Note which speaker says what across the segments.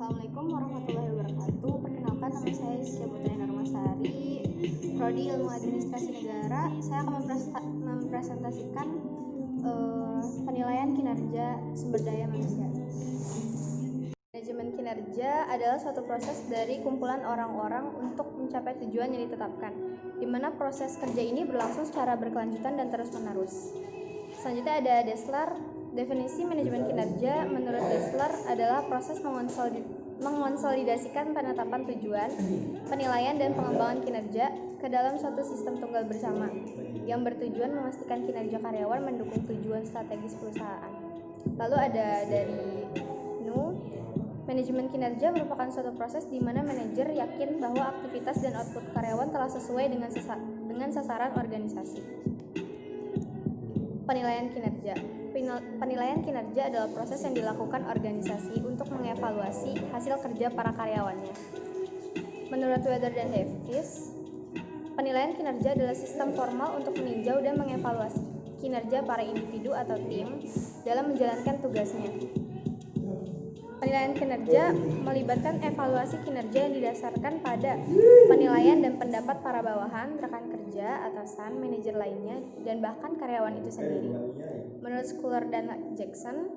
Speaker 1: Assalamualaikum warahmatullahi wabarakatuh. Perkenalkan, nama saya Sisya Putri Narmasari, Prodi Ilmu Administrasi Negara. Saya akan mempresentasikan penilaian kinerja sumber daya manusia. Manajemen kinerja adalah suatu proses dari kumpulan orang-orang untuk mencapai tujuan yang ditetapkan, di mana proses kerja ini berlangsung secara berkelanjutan dan terus-menerus. Selanjutnya ada Dessler. Definisi manajemen kinerja menurut Dessler adalah proses mengonsolidasikan penetapan tujuan, penilaian, dan pengembangan kinerja ke dalam suatu sistem tunggal bersama yang bertujuan memastikan kinerja karyawan mendukung tujuan strategis perusahaan. Lalu ada dari Nu, manajemen kinerja merupakan suatu proses di mana manajer yakin bahwa aktivitas dan output karyawan telah sesuai dengan sasaran organisasi. Penilaian kinerja. Penilaian kinerja adalah proses yang dilakukan organisasi untuk mengevaluasi hasil kerja para karyawannya. Menurut Weather dan Davis, penilaian kinerja adalah sistem formal untuk meninjau dan mengevaluasi kinerja para individu atau tim dalam menjalankan tugasnya. Penilaian kinerja melibatkan evaluasi kinerja yang didasarkan pada penilaian dan pendapat para bawahan, rekan kerja, atasan, manajer lainnya, dan bahkan karyawan itu sendiri. Menurut Schuller dan Jackson,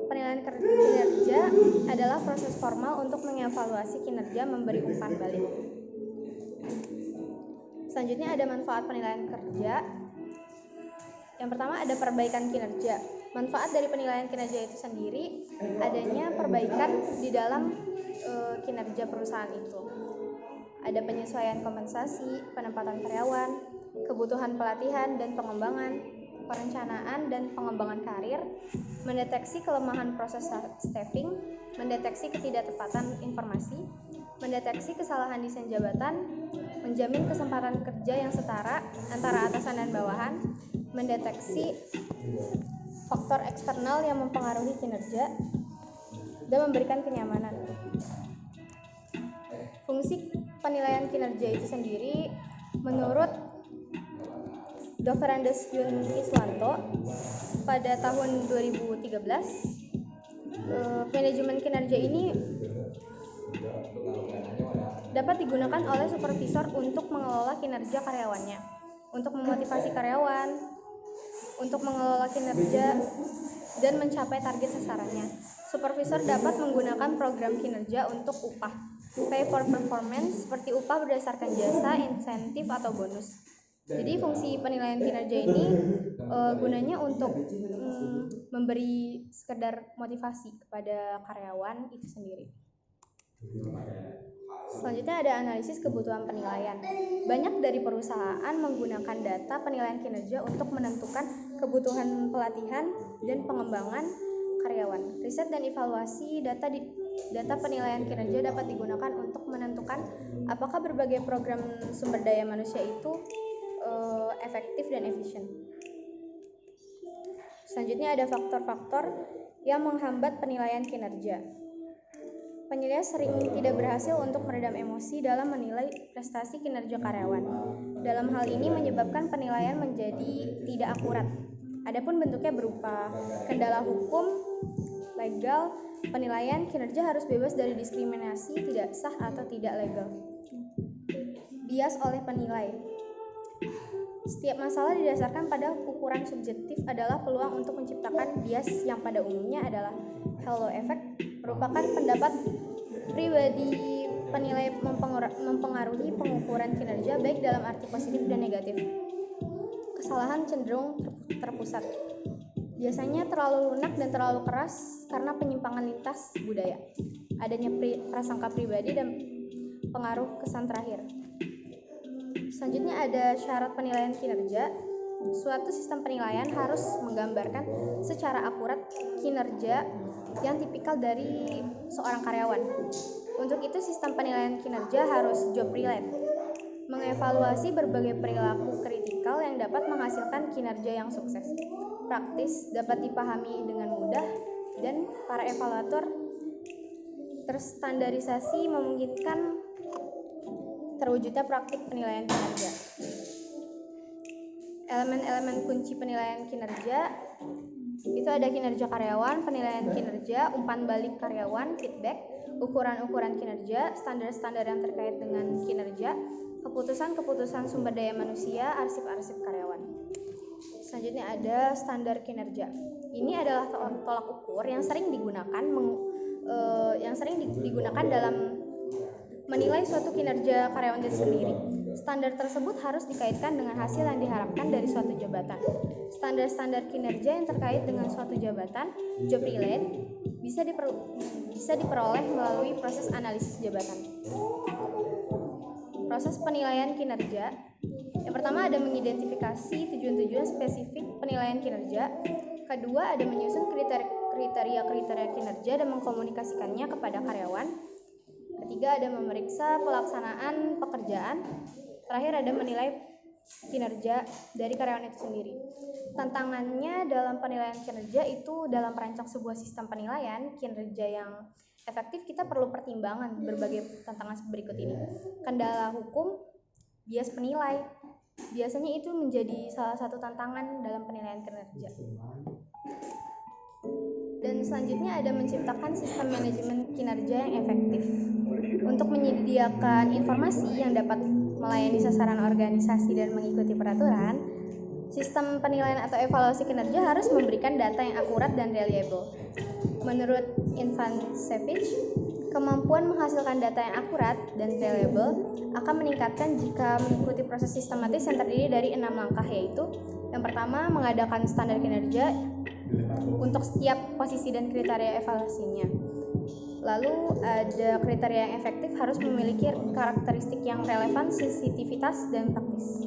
Speaker 1: penilaian kinerja adalah proses formal untuk mengevaluasi kinerja memberi umpan balik. Selanjutnya ada manfaat penilaian kerja. Yang pertama ada perbaikan kinerja. Manfaat dari penilaian kinerja itu sendiri adanya perbaikan di dalam kinerja perusahaan itu. Ada penyesuaian kompensasi, penempatan karyawan, kebutuhan pelatihan dan pengembangan, perencanaan dan pengembangan karir, mendeteksi kelemahan proses staffing, mendeteksi ketidaktepatan informasi, mendeteksi kesalahan desain jabatan, menjamin kesempatan kerja yang setara antara atasan dan bawahan, mendeteksi faktor eksternal yang mempengaruhi kinerja, dan memberikan kenyamanan. Fungsi penilaian kinerja itu sendiri menurut Dr. Andes Yun Iswanto pada tahun 2013, manajemen kinerja ini dapat digunakan oleh supervisor untuk mengelola kinerja karyawannya, untuk memotivasi karyawan, untuk mengelola kinerja dan mencapai target sasarannya. Supervisor dapat menggunakan program kinerja untuk upah, pay for performance, seperti upah berdasarkan jasa, insentif, atau bonus. Jadi fungsi penilaian kinerja ini gunanya untuk memberi sekedar motivasi kepada karyawan itu sendiri. Selanjutnya ada analisis kebutuhan penilaian. Banyak dari perusahaan menggunakan data penilaian kinerja untuk menentukan kebutuhan pelatihan dan pengembangan karyawan. Riset dan evaluasi data penilaian kinerja dapat digunakan untuk menentukan apakah berbagai program sumber daya manusia itu efektif dan efisien. Selanjutnya ada faktor-faktor yang menghambat penilaian kinerja. Penilai sering tidak berhasil untuk meredam emosi dalam menilai prestasi kinerja karyawan. Dalam hal ini menyebabkan penilaian menjadi tidak akurat. Adapun bentuknya berupa kendala hukum, legal, penilaian kinerja harus bebas dari diskriminasi, tidak sah atau tidak legal. Bias oleh penilai. Setiap masalah didasarkan pada ukuran subjektif adalah peluang untuk menciptakan bias yang pada umumnya adalah halo effect, merupakan pendapat pribadi penilai mempengaruhi pengukuran kinerja baik dalam arti positif dan negatif. Kesalahan cenderung terpusat. Biasanya terlalu lunak dan terlalu keras karena penyimpangan lintas budaya. Adanya prasangka pribadi dan pengaruh kesan terakhir. Selanjutnya ada syarat penilaian kinerja. Suatu sistem penilaian harus menggambarkan secara akurat kinerja yang tipikal dari seorang karyawan. Untuk itu sistem penilaian kinerja harus job relate, mengevaluasi berbagai perilaku kritikal yang dapat menghasilkan kinerja yang sukses. Praktis, dapat dipahami dengan mudah, dan para evaluator terstandarisasi memungkinkan terwujudnya praktik penilaian kinerja. Elemen-elemen kunci penilaian kinerja Itu ada kinerja karyawan, penilaian kinerja, umpan balik karyawan, feedback, ukuran-ukuran kinerja, standar-standar yang terkait dengan kinerja, keputusan-keputusan sumber daya manusia, arsip-arsip karyawan. Selanjutnya ada standar kinerja. Ini adalah tolak ukur yang sering digunakan dalam menilai suatu kinerja karyawan itu sendiri. Standar tersebut harus dikaitkan dengan hasil yang diharapkan dari suatu jabatan. Standar-standar kinerja yang terkait dengan suatu jabatan, job relate, bisa diperoleh melalui proses analisis jabatan. Proses penilaian kinerja. Yang pertama ada mengidentifikasi tujuan-tujuan spesifik penilaian kinerja. Kedua ada menyusun kriteria-kriteria kinerja dan mengkomunikasikannya kepada karyawan. Ketiga ada memeriksa pelaksanaan pekerjaan. Terakhir ada menilai kinerja dari karyawan itu sendiri. Tantangannya dalam penilaian kinerja itu dalam merancang sebuah sistem penilaian kinerja yang efektif, kita perlu pertimbangan berbagai tantangan berikut ini. Kendala hukum, bias penilai. Biasanya itu menjadi salah satu tantangan dalam penilaian kinerja. Dan selanjutnya ada menciptakan sistem manajemen kinerja yang efektif. Untuk menyediakan informasi yang dapat melayani sasaran organisasi dan mengikuti peraturan, sistem penilaian atau evaluasi kinerja harus memberikan data yang akurat dan reliable. Menurut Ivan Savage, kemampuan menghasilkan data yang akurat dan reliable akan meningkatkan jika mengikuti proses sistematis yang terdiri dari 6 langkah, yaitu yang pertama mengadakan standar kinerja untuk setiap posisi dan kriteria evaluasinya. Lalu ada kriteria yang efektif harus memiliki karakteristik yang relevan, sensitivitas, dan praktis.